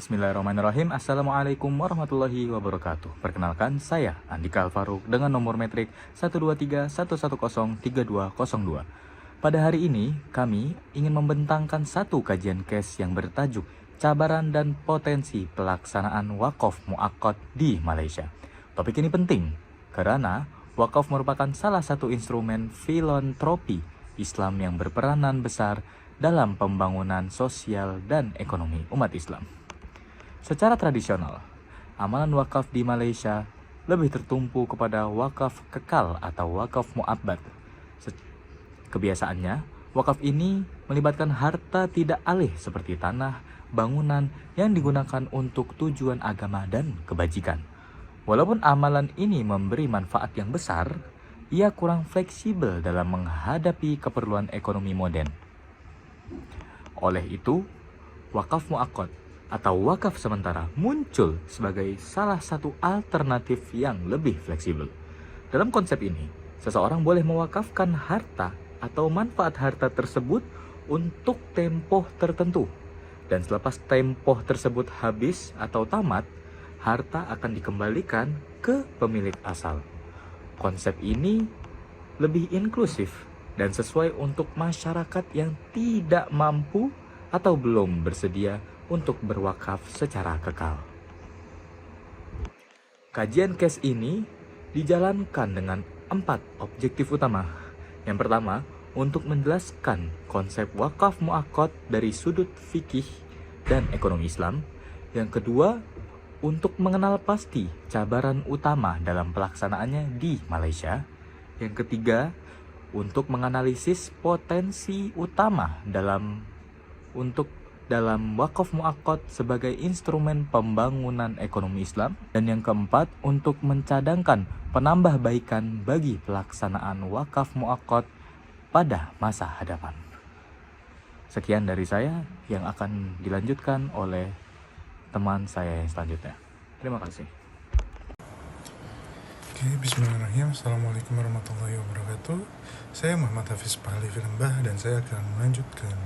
Bismillahirrahmanirrahim. Assalamualaikum warahmatullahi wabarakatuh. Perkenalkan, saya Andika Alfaruk dengan nomor metrik 123.110.3202. Pada hari ini, kami ingin membentangkan satu kajian case yang bertajuk Cabaran dan Potensi Pelaksanaan Wakaf Muaqqat di Malaysia. Topik ini penting karena wakaf merupakan salah satu instrumen filantropi Islam yang berperanan besar dalam pembangunan sosial dan ekonomi umat Islam. Secara tradisional, amalan wakaf di Malaysia lebih tertumpu kepada wakaf kekal atau wakaf mu'abbad. Kebiasaannya, wakaf ini melibatkan harta tidak alih seperti tanah, bangunan yang digunakan untuk tujuan agama dan kebajikan. Walaupun amalan ini memberi manfaat yang besar, ia kurang fleksibel dalam menghadapi keperluan ekonomi modern. Oleh itu, wakaf muaqqat atau wakaf sementara muncul sebagai salah satu alternatif yang lebih fleksibel. Dalam konsep ini, seseorang boleh mewakafkan harta atau manfaat harta tersebut untuk tempoh tertentu. Dan selepas tempoh tersebut habis atau tamat, harta akan dikembalikan ke pemilik asal. Konsep ini lebih inklusif dan sesuai untuk masyarakat yang tidak mampu atau belum bersedia untuk berwakaf secara kekal. Kajian case ini dijalankan dengan 4 objektif utama. Yang pertama, untuk menjelaskan konsep wakaf muaqqat dari sudut fikih dan ekonomi Islam. Yang kedua, untuk mengenal pasti cabaran utama dalam pelaksanaannya di Malaysia. Yang ketiga, untuk menganalisis potensi utama dalam wakaf muaqqat sebagai instrumen pembangunan ekonomi Islam. Dan yang keempat, untuk mencadangkan penambahbaikan bagi pelaksanaan wakaf muaqqat pada masa hadapan. Sekian dari saya yang akan dilanjutkan oleh teman saya yang selanjutnya. Terima kasih. Oke, bismillahirrahmanirrahim. Assalamualaikum warahmatullahi wabarakatuh. Saya Muhammad Hafiz Pahlavi Lembah dan saya akan melanjutkan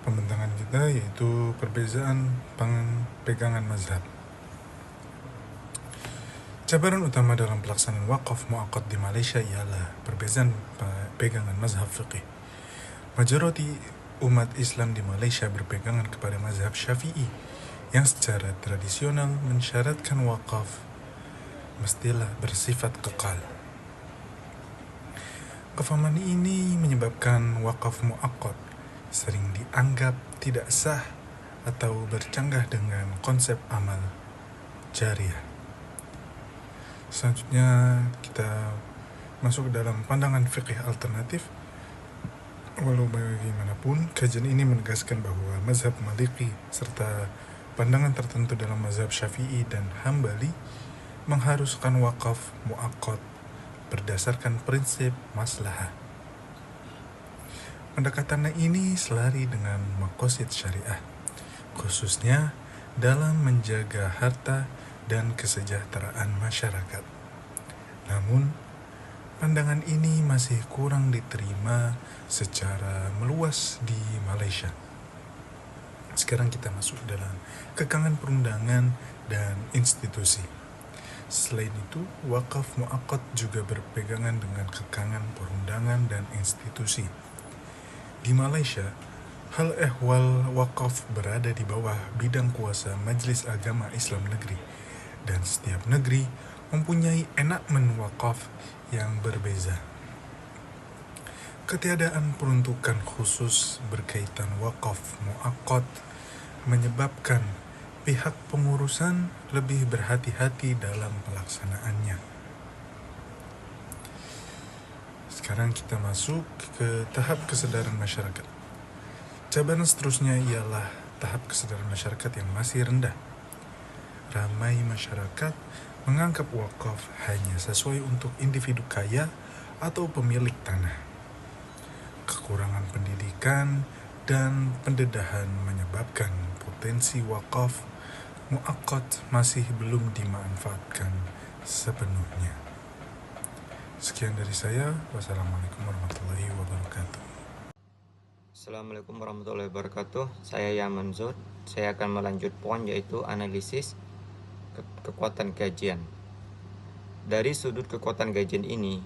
pembentangan kita, yaitu perbezaan pegangan mazhab. Cabaran utama dalam pelaksanaan wakaf muaqqat di Malaysia ialah perbezaan pegangan mazhab fiqih. Majoriti umat Islam di Malaysia berpegangan kepada mazhab Syafi'i yang secara tradisional mensyaratkan wakaf mestilah bersifat kekal. Kefahaman ini menyebabkan wakaf muaqqat sering dianggap tidak sah atau bercanggah dengan konsep amal jariah. Selanjutnya kita masuk ke dalam pandangan fikih alternatif. Walau bagaimanapun, kajian ini menegaskan bahwa mazhab Maliki serta pandangan tertentu dalam mazhab Syafi'i dan Hambali mengharuskan wakaf muaqqat berdasarkan prinsip maslahah. Pendekatan ini selari dengan maqasid syariah, khususnya dalam menjaga harta dan kesejahteraan masyarakat. Namun, pandangan ini masih kurang diterima secara meluas di Malaysia. Sekarang kita masuk dalam kekangan perundangan dan institusi. Selain itu, wakaf muaqqat juga berpegangan dengan kekangan perundangan dan institusi. Di Malaysia, hal ehwal wakaf berada di bawah bidang kuasa Majlis Agama Islam Negeri, dan setiap negeri mempunyai enakmen wakaf yang berbeza. Ketiadaan peruntukan khusus berkaitan wakaf muaqqat menyebabkan pihak pengurusan lebih berhati-hati dalam pelaksanaannya. Sekarang kita masuk ke tahap kesadaran masyarakat. Cabaran seterusnya ialah tahap kesadaran masyarakat yang masih rendah. Ramai masyarakat menganggap wakaf hanya sesuai untuk individu kaya atau pemilik tanah. Kekurangan pendidikan dan pendedahan menyebabkan potensi wakaf muaqqat masih belum dimanfaatkan sepenuhnya. Sekian dari saya. Wassalamualaikum warahmatullahi wabarakatuh. Assalamualaikum warahmatullahi wabarakatuh. Saya Yaman Zod. Saya akan melanjut poin yaitu analisis kekuatan kajian. Dari sudut kekuatan kajian ini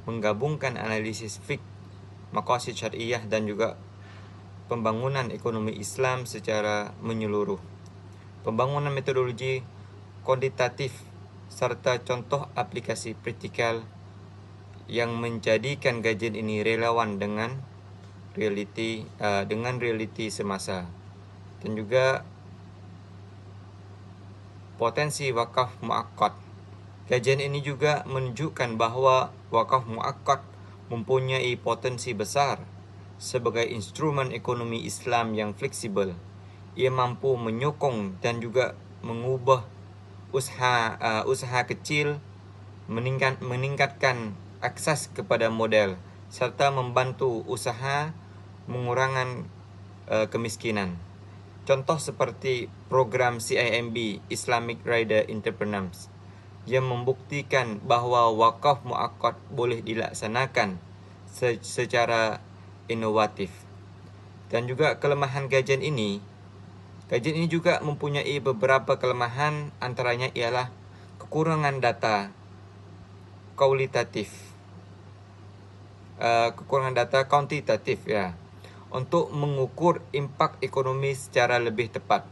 menggabungkan analisis fiqh, maqasid syariah dan juga pembangunan ekonomi Islam secara menyeluruh. Pembangunan metodologi kuantitatif serta contoh aplikasi praktikal yang menjadikan kajian ini relevan dengan realiti semasa, dan juga potensi wakaf muakkad. Kajian ini juga menunjukkan bahwa wakaf muakkad mempunyai potensi besar sebagai instrumen ekonomi Islam yang fleksibel. Ia mampu menyokong dan juga mengubah usaha kecil, meningkatkan akses kepada modal, serta membantu usaha mengurangi kemiskinan. Contoh seperti program CIMB Islamic Rider Entrepreneurs yang membuktikan bahwa wakaf muakkad boleh dilaksanakan secara inovatif. Dan juga kelemahan kajian ini juga mempunyai beberapa kelemahan, antaranya ialah kekurangan data kuantitatif ya, untuk mengukur impak ekonomi secara lebih tepat.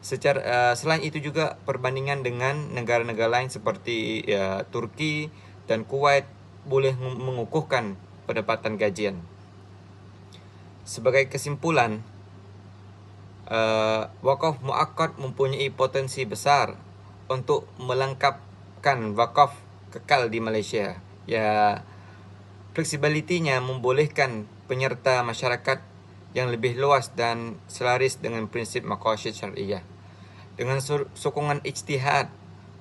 Selain itu juga perbandingan dengan negara-negara lain seperti Turki dan Kuwait boleh mengukuhkan pendapatan kajian. Sebagai kesimpulan, wakaf muakkad mempunyai potensi besar untuk melengkapkan wakaf kekal di Malaysia. Fleksibilitinya membolehkan penyerta masyarakat yang lebih luas dan selaras dengan prinsip maqasid syariah. Dengan sokongan ijtihad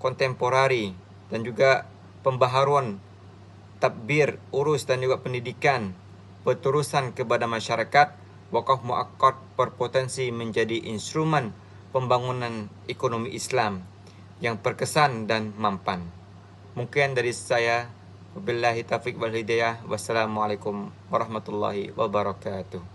kontemporari dan juga pembaharuan tadbir urus dan juga pendidikan berterusan kepada masyarakat, wakaf muakkad berpotensi menjadi instrumen pembangunan ekonomi Islam yang berkesan dan mampan. Mungkin dari saya. Wabillahi taufiq wal hidayah. Wassalamualaikum warahmatullahi wabarakatuh.